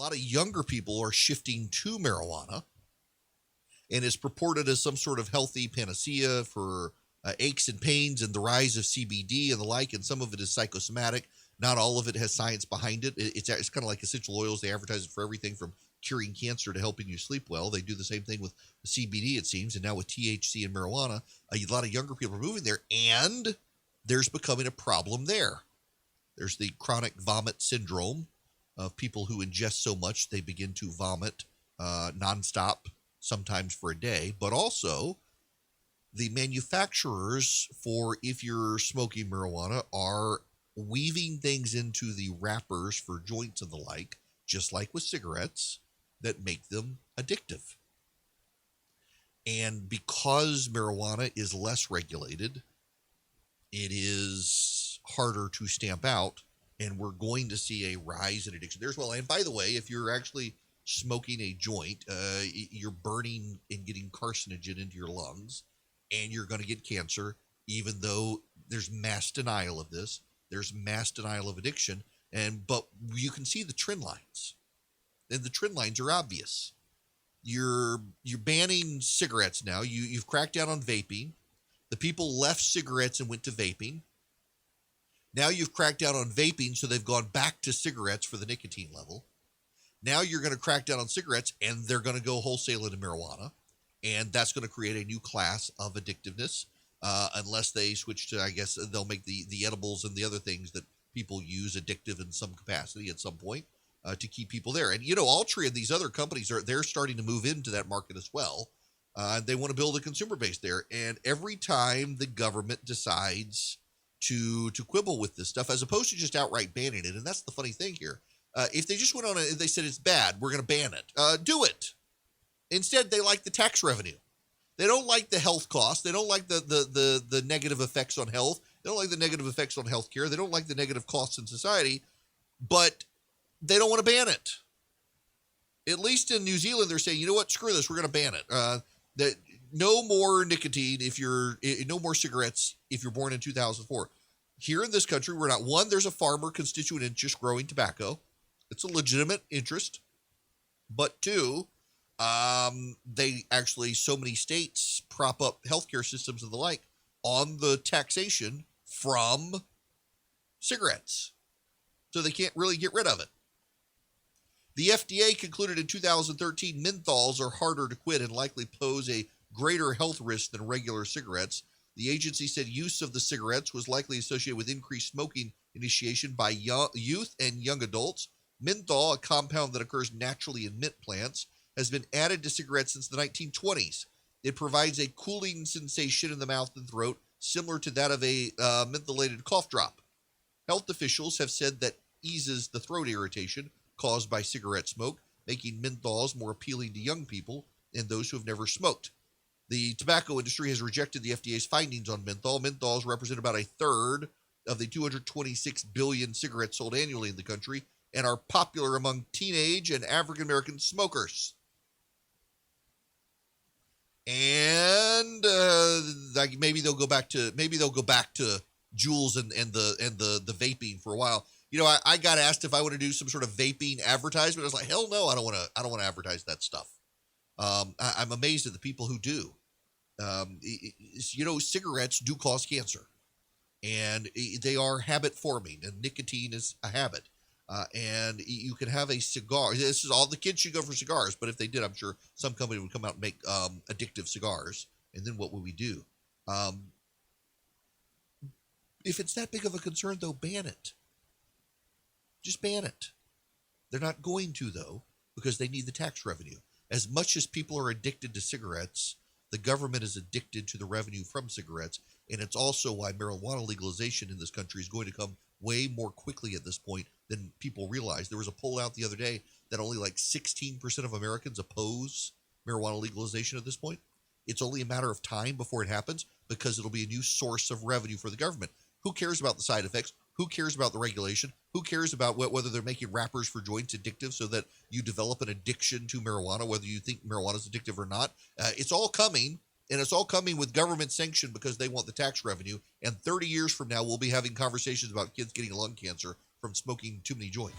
lot of younger people are shifting to marijuana, and is purported as some sort of healthy panacea for aches and pains and the rise of CBD and the like, and some of it is psychosomatic. Not all of it has science behind it. It's kind of like essential oils. They advertise it for everything from curing cancer to helping you sleep well. They do the same thing with CBD, it seems, and now with THC and marijuana. A lot of younger people are moving there, and there's becoming a problem there. There's the chronic vomit syndrome of people who ingest so much they begin to vomit nonstop, sometimes for a day, but also the manufacturers for if you're smoking marijuana are weaving things into the wrappers for joints and the like, just like with cigarettes, that make them addictive. And because marijuana is less regulated, it is harder to stamp out, and we're going to see a rise in addiction there as well. And by the way, if you're actually smoking a joint, you're burning and getting carcinogen into your lungs, and you're going to get cancer, even though there's mass denial of this. There's mass denial of addiction, but you can see the trend lines, and the trend lines are obvious. You're banning cigarettes now. You've cracked down on vaping. The people left cigarettes and went to vaping. Now you've cracked down on vaping, so they've gone back to cigarettes for the nicotine level. Now you're going to crack down on cigarettes, and they're going to go wholesale into marijuana, and that's going to create a new class of addictiveness, unless they switch to, I guess, they'll make the edibles and the other things that people use addictive in some capacity at some point to keep people there. And, Altria and these other companies, they're starting to move into that market as well. They want to build a consumer base there. And every time the government decides to quibble with this stuff, as opposed to just outright banning it, and that's the funny thing here, if they just went on and they said it's bad, we're going to ban it, do it. Instead, they like the tax revenue. They don't like the health costs. They don't like the negative effects on health. They don't like the negative effects on healthcare. They don't like the negative costs in society, but they don't want to ban it. At least in New Zealand, they're saying, you know what, screw this, we're going to ban it. That no more nicotine no more cigarettes if you're born in 2004. Here in this country, we're not. One, there's a farmer constituent interest growing tobacco. It's a legitimate interest. But two, they actually, so many states prop up healthcare systems and the like on the taxation from cigarettes. So they can't really get rid of it. The FDA concluded in 2013 menthols are harder to quit and likely pose a greater health risk than regular cigarettes. The agency said use of the cigarettes was likely associated with increased smoking initiation by youth and young adults. Menthol, a compound that occurs naturally in mint plants, has been added to cigarettes since the 1920s. It provides a cooling sensation in the mouth and throat, similar to that of a mentholated cough drop. Health officials have said that eases the throat irritation caused by cigarette smoke, making menthols more appealing to young people and those who have never smoked. The tobacco industry has rejected the FDA's findings on menthol. Menthols represent about a third of the 226 billion cigarettes sold annually in the country and are popular among teenage and African-American smokers. And maybe they'll go back to Juuls and the vaping for a while. I got asked if I want to do some sort of vaping advertisement. I was like, hell no, I don't want to advertise that stuff. I'm amazed at the people who do. Cigarettes do cause cancer, and they are habit forming, and nicotine is a habit. And you can have a cigar. This is all the kids should go for cigars, but if they did, I'm sure some company would come out and make addictive cigars. And then what would we do? If it's that big of a concern, though, ban it. Just ban it. They're not going to, though, because they need the tax revenue. As much as people are addicted to cigarettes, the government is addicted to the revenue from cigarettes. And it's also why marijuana legalization in this country is going to come way more quickly at this point than people realize. There was a poll out the other day that only like 16% of Americans oppose marijuana legalization at this point. It's only a matter of time before it happens because it'll be a new source of revenue for the government. Who cares about the side effects? Who cares about the regulation? Who cares about whether they're making wrappers for joints addictive so that you develop an addiction to marijuana, whether you think marijuana is addictive or not? It's all coming, and it's all coming with government sanction because they want the tax revenue. And 30 years from now, we'll be having conversations about kids getting lung cancer from smoking too many joints.